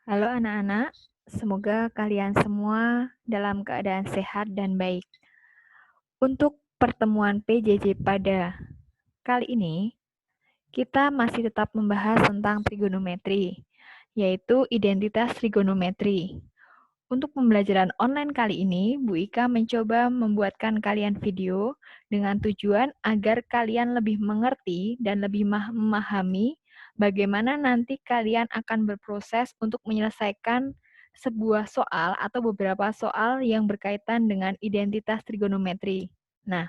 Halo anak-anak, semoga kalian semua dalam keadaan sehat dan baik. Untuk pertemuan PJJ pada kali ini, kita masih tetap membahas tentang trigonometri, yaitu identitas trigonometri. Untuk pembelajaran online kali ini, Bu Ika mencoba membuatkan kalian video dengan tujuan agar kalian lebih mengerti dan lebih memahami bagaimana nanti kalian akan berproses untuk menyelesaikan sebuah soal atau beberapa soal yang berkaitan dengan identitas trigonometri. Nah,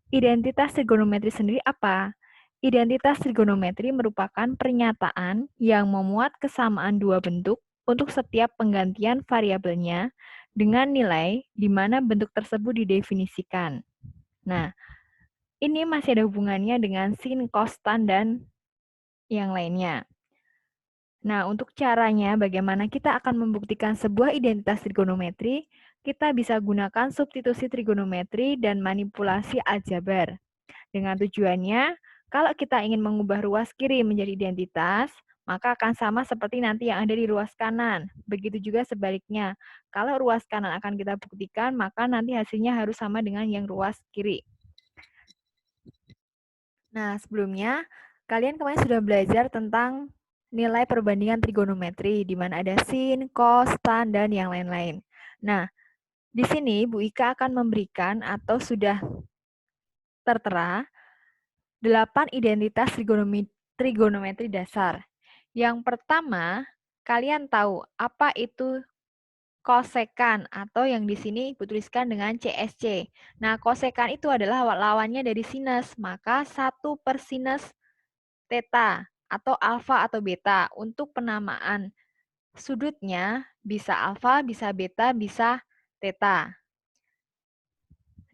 identitas trigonometri sendiri apa? Identitas trigonometri merupakan pernyataan yang memuat kesamaan dua bentuk untuk setiap penggantian variabelnya dengan nilai di mana bentuk tersebut didefinisikan. Nah, ini masih ada hubungannya dengan sin, cos, tan, dan yang lainnya. Nah, untuk caranya bagaimana kita akan membuktikan sebuah identitas trigonometri, kita bisa gunakan substitusi trigonometri dan manipulasi aljabar. Dengan tujuannya, kalau kita ingin mengubah ruas kiri menjadi identitas, maka akan sama seperti nanti yang ada di ruas kanan. Begitu juga sebaliknya. Kalau ruas kanan akan kita buktikan, maka nanti hasilnya harus sama dengan yang ruas kiri. Nah, sebelumnya, kalian kemarin sudah belajar tentang nilai perbandingan trigonometri, di mana ada sin, cos, tan, dan yang lain-lain. Nah, di sini Bu Ika akan memberikan atau sudah tertera 8 identitas trigonometri dasar. Yang pertama, kalian tahu apa itu kosekan atau yang di sini Ibu tuliskan dengan CSC. Nah, kosekan itu adalah lawannya dari sinus, maka 1 per sinus theta atau alfa atau beta. Untuk penamaan sudutnya bisa alfa, bisa beta, bisa theta.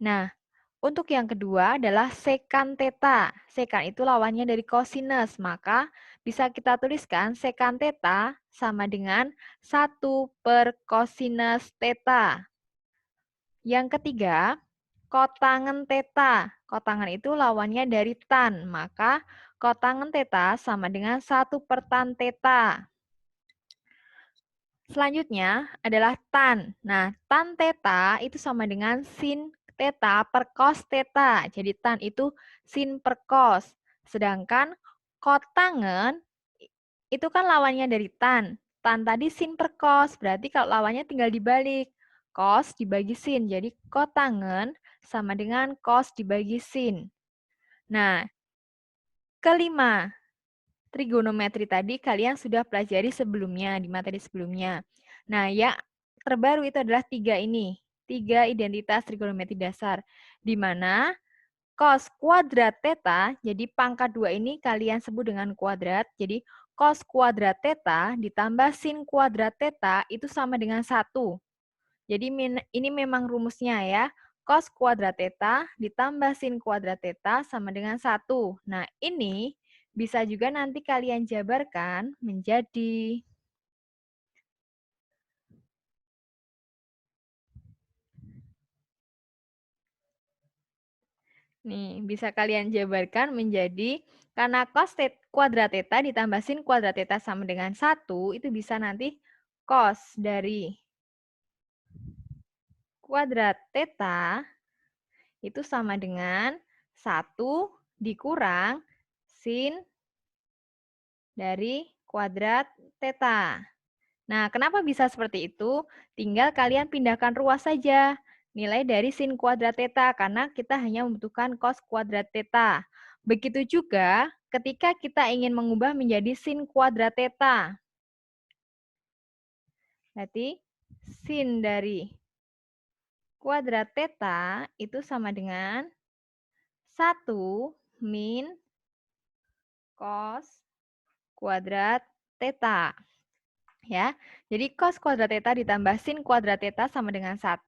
Nah, untuk yang kedua adalah sekan theta. Sekan itu lawannya dari kosinus, maka bisa kita tuliskan sekan theta sama dengan 1 per kosinus theta. Yang ketiga, kotangen theta. Kotangen itu lawannya dari tan, maka kotangen theta sama dengan 1 per tan theta. Selanjutnya adalah tan. Nah, tan theta itu sama dengan sin theta per cos theta. Jadi tan itu sin per cos. Sedangkan kotangen itu kan lawannya dari tan. Tan tadi sin per cos, berarti kalau lawannya tinggal dibalik. Cos dibagi sin, jadi kotangen sama dengan cos dibagi sin. Nah, kelima, trigonometri tadi kalian sudah pelajari sebelumnya, di materi sebelumnya. Nah, yang terbaru itu adalah 3 ini. 3 identitas trigonometri dasar. Di mana cos kuadrat theta, jadi pangkat 2 ini kalian sebut dengan kuadrat. Jadi cos kuadrat theta ditambah sin kuadrat theta itu sama dengan 1. Jadi ini memang rumusnya ya. Cos kuadrat theta ditambah sin kuadrat theta sama dengan 1. Nah, ini bisa juga nanti kalian jabarkan menjadi bisa kalian jabarkan menjadi karena cos kuadrat theta ditambah sin kuadrat theta sama dengan 1, itu bisa nanti cos dari kuadrat theta itu sama dengan 1 dikurang sin dari kuadrat theta. Nah, kenapa bisa seperti itu? Tinggal kalian pindahkan ruas saja nilai dari sin kuadrat theta, karena kita hanya membutuhkan cos kuadrat theta. Begitu juga ketika kita ingin mengubah menjadi sin kuadrat theta. Berarti sin dari kuadrat theta itu sama dengan 1 min cos kuadrat theta. Ya, jadi cos kuadrat theta ditambah sin kuadrat theta sama dengan 1.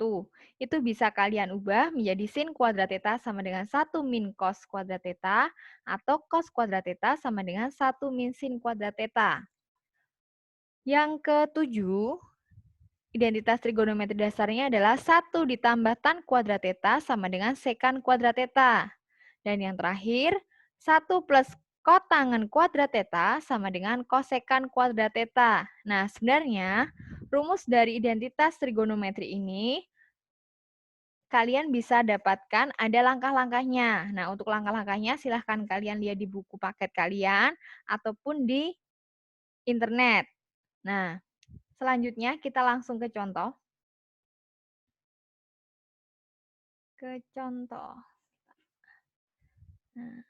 Itu bisa kalian ubah menjadi sin kuadrat theta sama dengan 1 min cos kuadrat theta atau cos kuadrat theta sama dengan 1 min sin kuadrat theta. Yang ketujuh, identitas trigonometri dasarnya adalah 1 ditambah tan kuadrat theta sama dengan sekan kuadrat theta. Dan yang terakhir, 1 plus kotangen kuadrat theta sama dengan kosekan kuadrat theta. Nah, sebenarnya rumus dari identitas trigonometri ini kalian bisa dapatkan ada langkah-langkahnya. Nah, untuk langkah-langkahnya silahkan kalian lihat di buku paket kalian ataupun di internet. Nah, selanjutnya kita langsung ke contoh. Nah,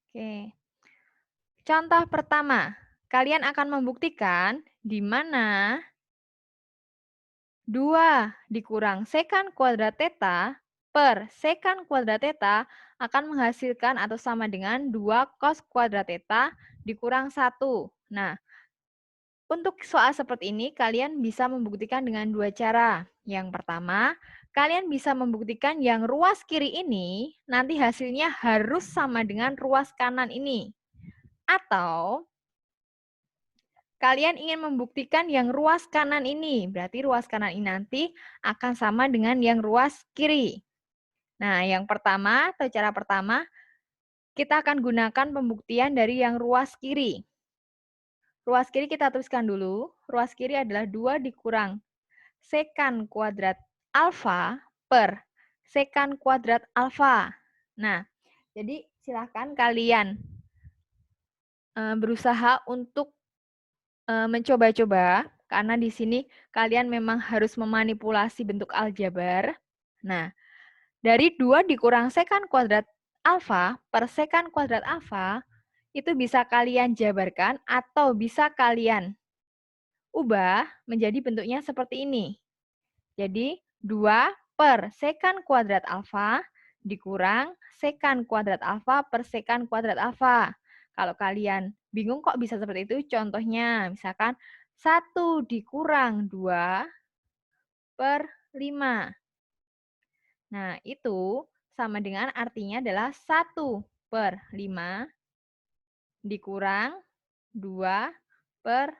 oke. Contoh pertama, kalian akan membuktikan di mana 2 dikurang sekan kuadrat theta per sekan kuadrat theta akan menghasilkan atau sama dengan 2 cos kuadrat theta dikurang 1. Nah, untuk soal seperti ini, kalian bisa membuktikan dengan 2 cara. Yang pertama, kalian bisa membuktikan yang ruas kiri ini nanti hasilnya harus sama dengan ruas kanan ini. Atau kalian ingin membuktikan yang ruas kanan ini, berarti ruas kanan ini nanti akan sama dengan yang ruas kiri. Nah, yang pertama, atau cara pertama, kita akan gunakan pembuktian dari yang ruas kiri. Ruas kiri kita tuliskan dulu. Ruas kiri adalah 2 dikurang sekan kuadrat alfa per sekan kuadrat alfa. Nah, jadi silahkan kalian berusaha untuk mencoba-coba, karena di sini kalian memang harus memanipulasi bentuk aljabar. Nah, dari 2 dikurang sekan kuadrat alfa per sekan kuadrat alfa, itu bisa kalian jabarkan atau bisa kalian ubah menjadi bentuknya seperti ini. Jadi, 2 per sekan kuadrat alfa dikurang sekan kuadrat alfa per sekan kuadrat alfa. Kalau kalian bingung kok bisa seperti itu, contohnya misalkan 1 dikurang 2 per 5. Nah, itu sama dengan artinya adalah 1 per 5 dikurang 2 per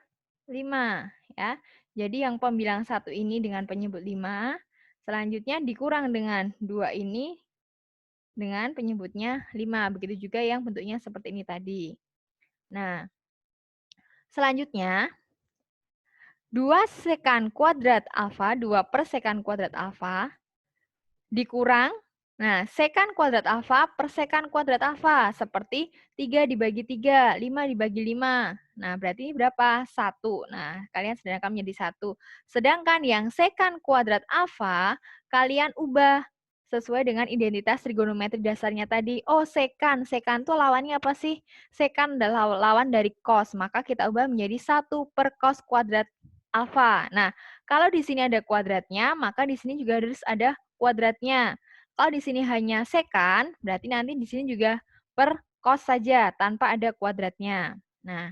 5. Ya. Jadi yang pembilang 1 ini dengan penyebut 5, selanjutnya dikurang dengan 2 ini dengan penyebutnya 5. Begitu juga yang bentuknya seperti ini tadi. Nah, selanjutnya 2 sekan kuadrat alfa, 2 per sekan kuadrat alfa, dikurang, nah, sekan kuadrat alfa per sekan kuadrat alfa, seperti 3 dibagi 3, 5 dibagi 5. Nah, berarti ini berapa? 1. Nah, kalian sederhanakan menjadi 1. Sedangkan yang sekan kuadrat alfa, kalian ubah sesuai dengan identitas trigonometri dasarnya tadi. Oh, sekan. Sekan itu lawannya apa sih? Sekan adalah lawan dari cos. Maka kita ubah menjadi 1 per cos kuadrat alfa. Nah, kalau di sini ada kuadratnya, maka di sini juga harus ada kuadratnya. Kalau di sini hanya sekan, berarti nanti di sini juga per cos saja, tanpa ada kuadratnya. Nah,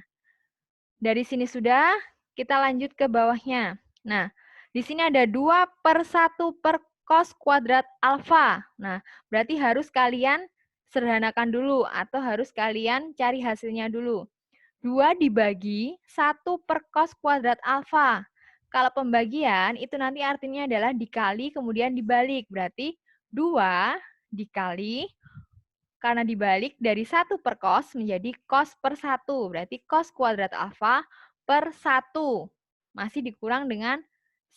dari sini sudah, kita lanjut ke bawahnya. Nah, di sini ada 2 per 1 per cos kuadrat alfa. Nah, berarti harus kalian sederhanakan dulu, atau harus kalian cari hasilnya dulu. 2 dibagi 1 per cos kuadrat alfa. Kalau pembagian, itu nanti artinya adalah dikali kemudian dibalik. Berarti 2 dikali, karena dibalik dari 1 per cos menjadi cos per 1. Berarti cos kuadrat alfa per 1. Masih dikurang dengan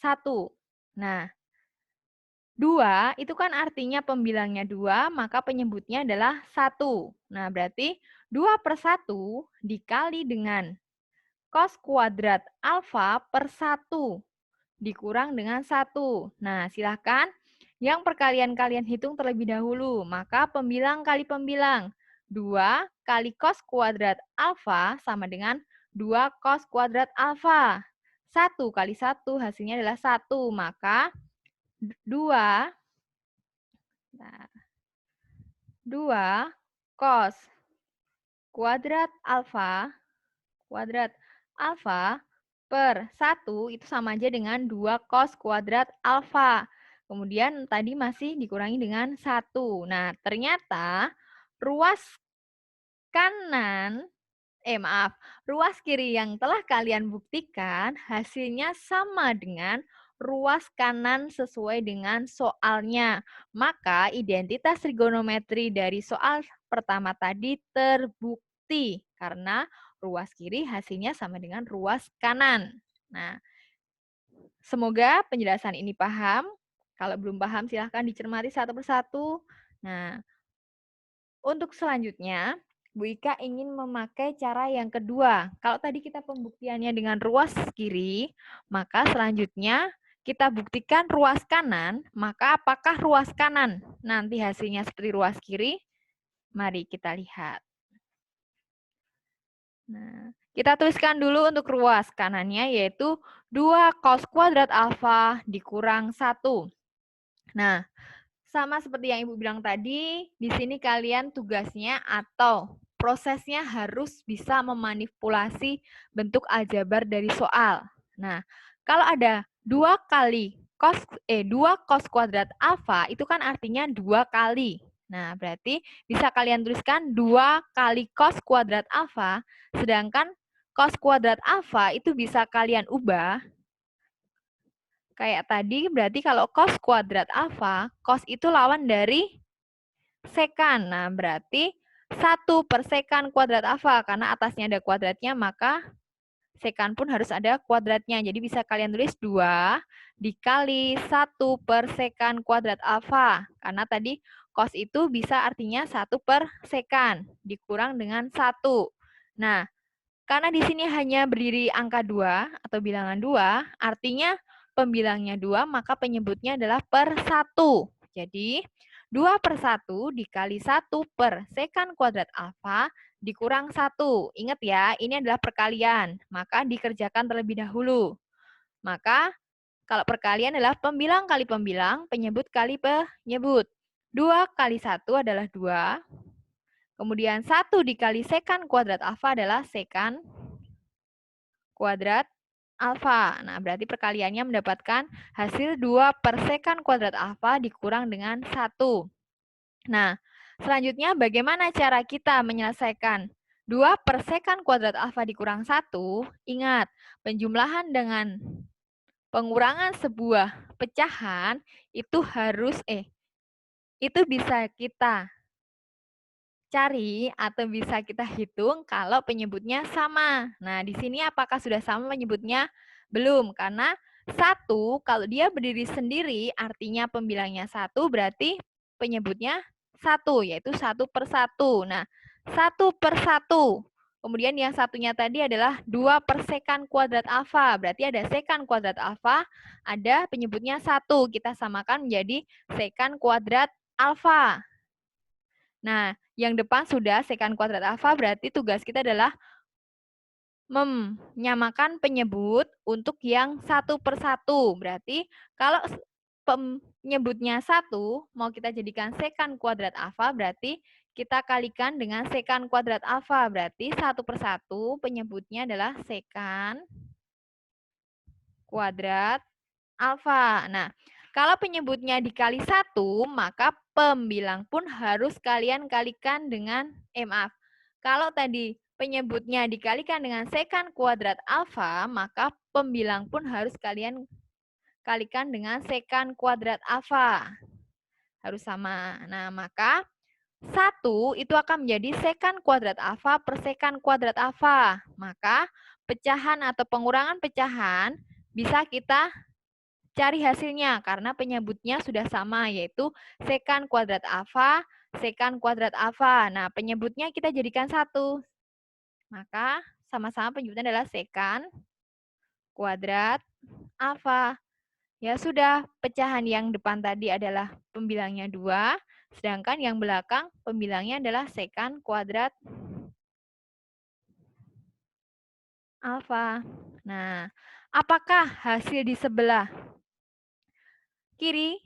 1. Nah, 2 itu kan artinya pembilangnya 2, maka penyebutnya adalah 1. Nah, berarti 2 per 1 dikali dengan cos kuadrat alfa per 1 dikurang dengan 1. Nah, silahkan yang perkalian kalian hitung terlebih dahulu. Maka pembilang kali pembilang. 2 kali cos kuadrat alfa sama dengan 2 cos kuadrat alfa. 1 kali 1 hasilnya adalah 1. Maka 2 cos kuadrat alfa per 1 itu sama aja dengan 2 cos kuadrat alfa. Kemudian tadi masih dikurangi dengan 1. Nah, ternyata ruas kanan, ruas kiri yang telah kalian buktikan hasilnya sama dengan ruas kanan sesuai dengan soalnya. Maka identitas trigonometri dari soal pertama tadi terbukti karena ruas kiri hasilnya sama dengan ruas kanan. Nah, semoga penjelasan ini paham. Kalau belum paham silahkan dicermati satu persatu. Nah, untuk selanjutnya, Bu Ika ingin memakai cara yang kedua. Kalau tadi kita pembuktiannya dengan ruas kiri, maka selanjutnya kita buktikan ruas kanan, maka apakah ruas kanan nanti hasilnya seperti ruas kiri? Mari kita lihat. Nah, kita tuliskan dulu untuk ruas kanannya yaitu 2 cos kuadrat alfa dikurang 1. Nah, sama seperti yang Ibu bilang tadi, di sini kalian tugasnya atau prosesnya harus bisa memanipulasi bentuk aljabar dari soal. Nah, kalau ada 2 cos kuadrat alfa itu kan artinya 2 kali. Nah, berarti bisa kalian tuliskan 2 kali cos kuadrat alfa, sedangkan cos kuadrat alfa itu bisa kalian ubah kayak tadi, berarti kalau cos kuadrat alfa, cos itu lawan dari sekan. Nah, berarti 1 per sekan kuadrat alfa, karena atasnya ada kuadratnya, maka sekan pun harus ada kuadratnya. Jadi bisa kalian tulis 2 dikali 1 per sekan kuadrat alfa. Karena tadi cos itu bisa artinya 1 per sekan, dikurang dengan 1. Nah, karena di sini hanya berdiri angka 2 atau bilangan 2, artinya pembilangnya 2, maka penyebutnya adalah per 1. Jadi, 2 per 1 dikali 1 per sekan kuadrat alfa dikurang 1. Ingat ya, ini adalah perkalian, maka dikerjakan terlebih dahulu. Maka, kalau perkalian adalah pembilang kali pembilang, penyebut kali penyebut. 2 kali 1 adalah 2. Kemudian 1 dikali sekan kuadrat alfa adalah sekan kuadrat alfa. Nah, berarti perkaliannya mendapatkan hasil 2 per sekan kuadrat alfa dikurang dengan 1. Nah, selanjutnya bagaimana cara kita menyelesaikan 2 per sekan kuadrat alfa dikurang 1? Ingat, penjumlahan dengan pengurangan sebuah pecahan itu itu bisa kita cari atau bisa kita hitung kalau penyebutnya sama. Nah, di sini apakah sudah sama penyebutnya? Belum, karena 1 kalau dia berdiri sendiri artinya pembilangnya 1 berarti penyebutnya 1, yaitu 1 per 1. Nah, 1 per 1. Kemudian yang satunya tadi adalah 2 per sekan kuadrat alfa. Berarti ada sekan kuadrat alfa, ada penyebutnya 1. Kita samakan menjadi sekan kuadrat alfa. Nah, yang depan sudah sekan kuadrat alfa, berarti tugas kita adalah menyamakan penyebut untuk yang 1 per 1. Berarti kalau penyebutnya 1, mau kita jadikan sekan kuadrat alfa, berarti kita kalikan dengan sekan kuadrat alfa. Berarti 1 per 1 penyebutnya adalah sekan kuadrat alfa. Nah, kalau penyebutnya dikali 1, maka pembilang pun harus kalian kalikan dengan, maaf. Kalau tadi penyebutnya dikalikan dengan sekan kuadrat alfa, maka pembilang pun harus kalian kalikan dengan sekan kuadrat alfa. Harus sama. Nah, maka 1 itu akan menjadi sekan kuadrat alfa per sekan kuadrat alfa. Maka pecahan atau pengurangan pecahan bisa kita cari hasilnya karena penyebutnya sudah sama, yaitu sekan kuadrat alfa, sekan kuadrat alfa. Nah, penyebutnya kita jadikan 1. Maka sama-sama penyebutnya adalah sekan kuadrat alfa. Ya sudah, pecahan yang depan tadi adalah pembilangnya 2, sedangkan yang belakang pembilangnya adalah sekan kuadrat alfa. Nah, apakah hasil di sebelah kiri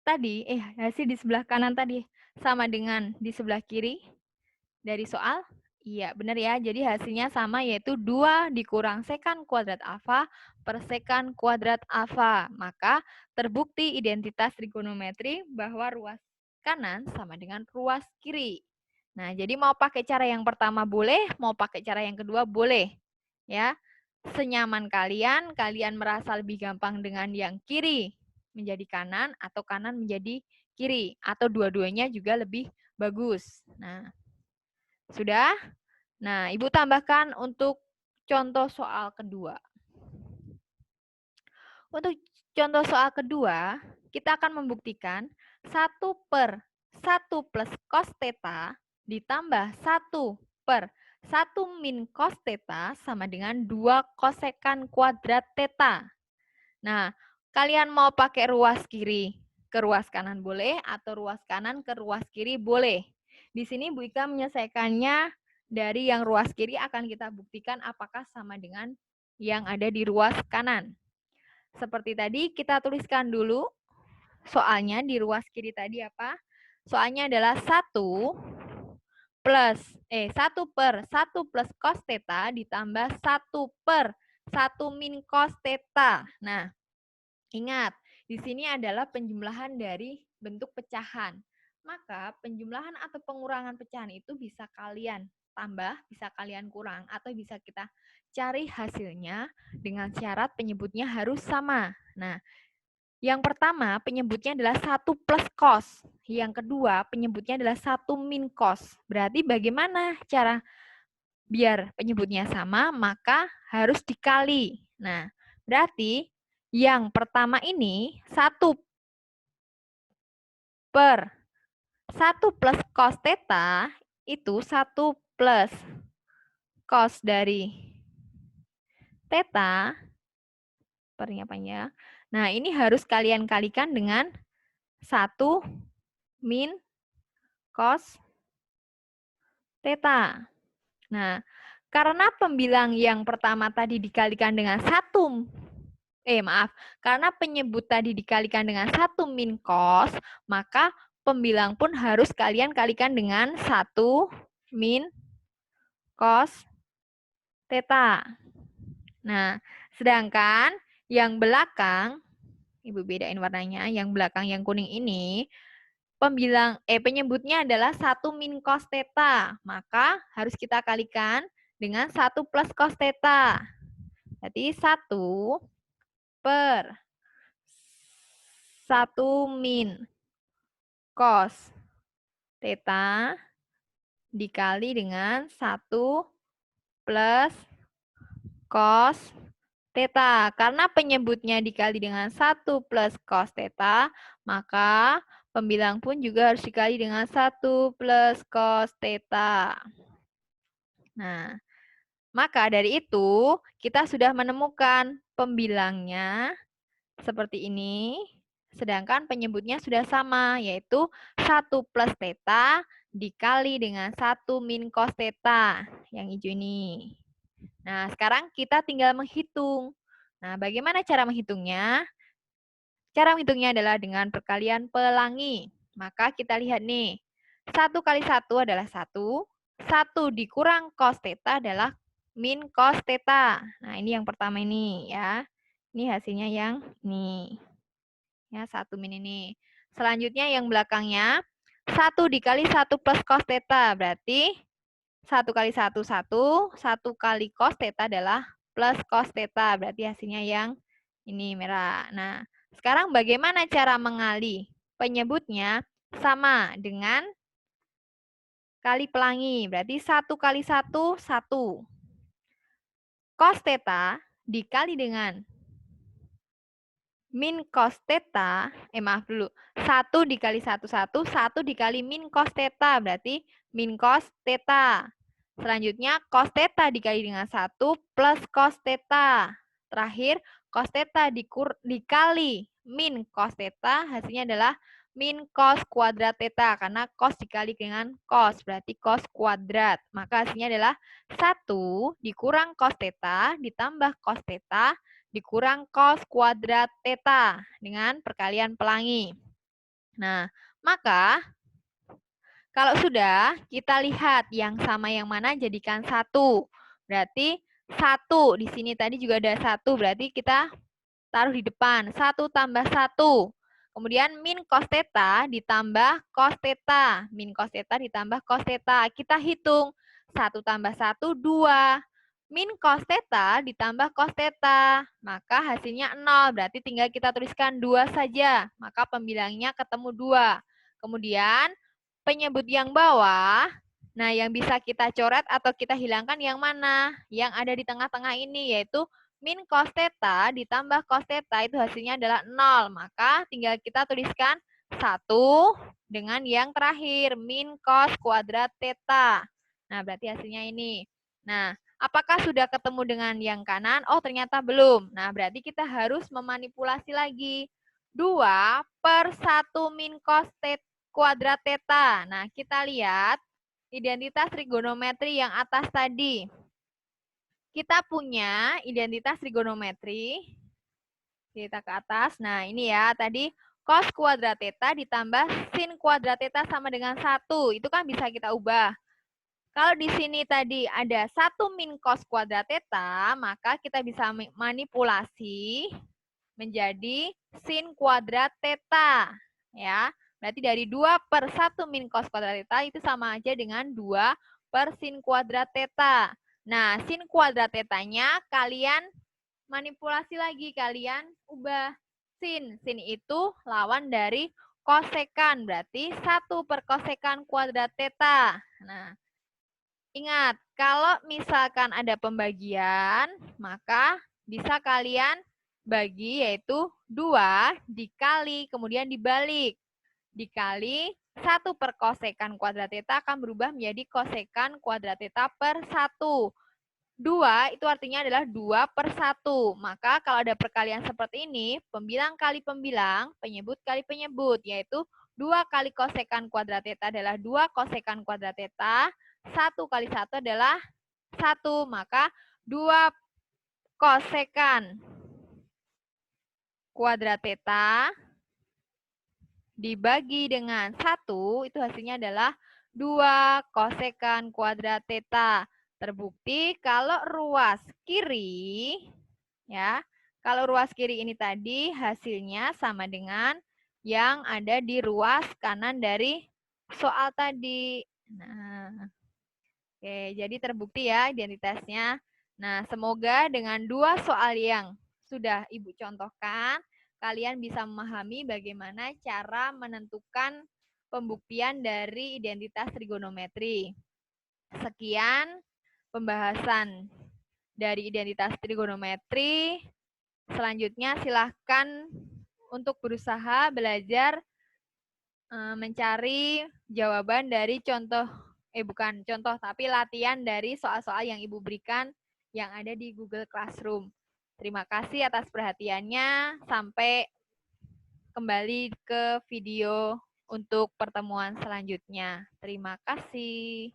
tadi, hasil di sebelah kanan tadi sama dengan di sebelah kiri dari soal? Iya, benar ya. Jadi hasilnya sama, yaitu 2 dikurang sekan kuadrat alfa per sekan kuadrat alfa. Maka terbukti identitas trigonometri bahwa ruas kanan sama dengan ruas kiri. Nah, jadi mau pakai cara yang pertama boleh, mau pakai cara yang kedua boleh. Ya. senyaman kalian, kalian merasa lebih gampang dengan yang kiri menjadi kanan atau kanan menjadi kiri, atau dua-duanya juga lebih bagus. Nah, sudah? Nah, Ibu tambahkan untuk contoh soal kedua. Untuk contoh soal kedua, kita akan membuktikan 1/1 plus cos theta ditambah 1/1 min cos theta sama dengan 2 kosekan kuadrat theta. Nah, kalian mau pakai ruas kiri ke ruas kanan boleh, atau ruas kanan ke ruas kiri boleh. Di sini Bu Ika menyelesaikannya dari yang ruas kiri, akan kita buktikan apakah sama dengan yang ada di ruas kanan. Seperti tadi, kita tuliskan dulu soalnya di ruas kiri tadi apa? Soalnya adalah 1/1 plus cos theta ditambah 1/1 min cos theta. Nah, ingat, di sini adalah penjumlahan dari bentuk pecahan. Maka penjumlahan atau pengurangan pecahan itu bisa kalian tambah, bisa kalian kurang, atau bisa kita cari hasilnya dengan syarat penyebutnya harus sama. Nah, yang pertama penyebutnya adalah 1 plus cos. Yang kedua penyebutnya adalah 1 min cos. Berarti bagaimana cara biar penyebutnya sama? Maka harus dikali. Nah, berarti yang pertama ini 1/1 plus cos theta itu 1 plus cos dari theta pernya panjang. Nah, ini harus kalian kalikan dengan 1 min cos theta. Nah, karena pembilang yang pertama tadi dikalikan dengan 1, karena penyebut tadi dikalikan dengan 1 min cos, maka pembilang pun harus kalian kalikan dengan 1 min cos theta. Nah, sedangkan yang belakang, Ibu bedain warnanya, yang belakang yang kuning ini, penyebutnya adalah 1 min cos theta, maka harus kita kalikan dengan 1 plus cos theta. Jadi 1/1 min cos theta dikali dengan 1 plus cos theta. Karena penyebutnya dikali dengan 1 plus cos theta, maka pembilang pun juga harus dikali dengan 1 plus cos theta. Nah, maka dari itu kita sudah menemukan pembilangnya seperti ini, sedangkan penyebutnya sudah sama, yaitu 1 plus theta dikali dengan 1 min cos theta, yang hijau ini. Nah, sekarang kita tinggal menghitung. Nah, bagaimana cara menghitungnya? Cara menghitungnya adalah dengan perkalian pelangi. Maka kita lihat nih, 1 kali 1 adalah 1, 1 dikurang cos theta adalah min cos theta. Nah, ini yang pertama ini ya. Ini hasilnya yang ini. Ya, 1 min ini. Selanjutnya yang belakangnya, 1 dikali 1 plus cos theta. Berarti 1 kali 1, 1. 1 kali cos theta adalah plus cos theta. Berarti hasilnya yang ini merah. Nah, sekarang bagaimana cara mengali? Penyebutnya sama dengan kali pelangi. Berarti 1 kali 1, 1. Cos theta dikali dengan min cos theta, maaf dulu, 1 dikali 1, 1, 1 dikali min cos theta, berarti min cos theta. Selanjutnya, cos theta dikali dengan 1 plus cos theta. Terakhir, cos theta dikali min cos theta, hasilnya adalah min cos kuadrat theta, karena cos dikali dengan cos, berarti cos kuadrat. Maka hasilnya adalah 1 dikurang cos theta ditambah cos theta dikurang cos kuadrat theta dengan perkalian pelangi. Nah, maka kalau sudah, kita lihat yang sama yang mana jadikan 1. Berarti 1, di sini tadi juga ada 1, berarti kita taruh di depan. 1 tambah 1. Kemudian min cos theta ditambah cos theta. Min cos theta ditambah cos theta. Kita hitung. 1 tambah 1, 2. min cos theta ditambah cos theta, maka hasilnya 0. Berarti tinggal kita tuliskan 2 saja, maka pembilangnya ketemu 2. Kemudian penyebut yang bawah, nah yang bisa kita coret atau kita hilangkan yang mana? Yang ada di tengah-tengah ini, yaitu min cos theta ditambah cos theta itu hasilnya adalah 0. Maka tinggal kita tuliskan 1 dengan yang terakhir, min cos kuadrat theta. Nah, berarti hasilnya ini. Nah, apakah sudah ketemu dengan yang kanan? Oh, ternyata belum. Nah, berarti kita harus memanipulasi lagi. 2/1 min cos kuadrat theta. Nah, kita lihat identitas trigonometri yang atas tadi. Kita punya identitas trigonometri. Kita ke atas. Nah, ini ya, tadi cos kuadrat theta ditambah sin kuadrat theta sama dengan 1. Itu kan bisa kita ubah. Kalau di sini tadi ada 1 min cos kuadrat theta, maka kita bisa manipulasi menjadi sin kuadrat theta. Ya, berarti dari 2/1 min cos kuadrat theta itu sama aja dengan 2 sin kuadrat theta. Nah, sin kuadrat tetanya kalian manipulasi lagi, kalian ubah sin. Sin itu lawan dari kosekan, berarti 1/kosekan kuadrat theta. Nah, ingat, kalau misalkan ada pembagian, maka bisa kalian bagi, yaitu 2 dikali, kemudian dibalik. Dikali 1/kosekan kuadrat theta akan berubah menjadi kosekan kuadrat theta per 1. 2 itu artinya adalah 2/1. Maka kalau ada perkalian seperti ini, pembilang kali pembilang, penyebut kali penyebut, yaitu 2 kali kosekan kuadrat theta adalah 2 kosekan kuadrat theta, 1 kali 1 adalah 1, maka 2 kosekan kuadrat theta dibagi dengan 1, itu hasilnya adalah 2 kosekan kuadrat theta. Terbukti kalau ruas kiri, ya, kalau ruas kiri ini tadi hasilnya sama dengan yang ada di ruas kanan dari soal tadi. Nah, oke, jadi terbukti ya identitasnya. Nah, semoga dengan 2 soal yang sudah Ibu contohkan, kalian bisa memahami bagaimana cara menentukan pembuktian dari identitas trigonometri. Sekian pembahasan dari identitas trigonometri. Selanjutnya silahkan untuk berusaha belajar mencari jawaban dari bukan contoh, tapi latihan dari soal-soal yang Ibu berikan yang ada di Google Classroom. Terima kasih atas perhatiannya. Sampai kembali ke video untuk pertemuan selanjutnya. Terima kasih.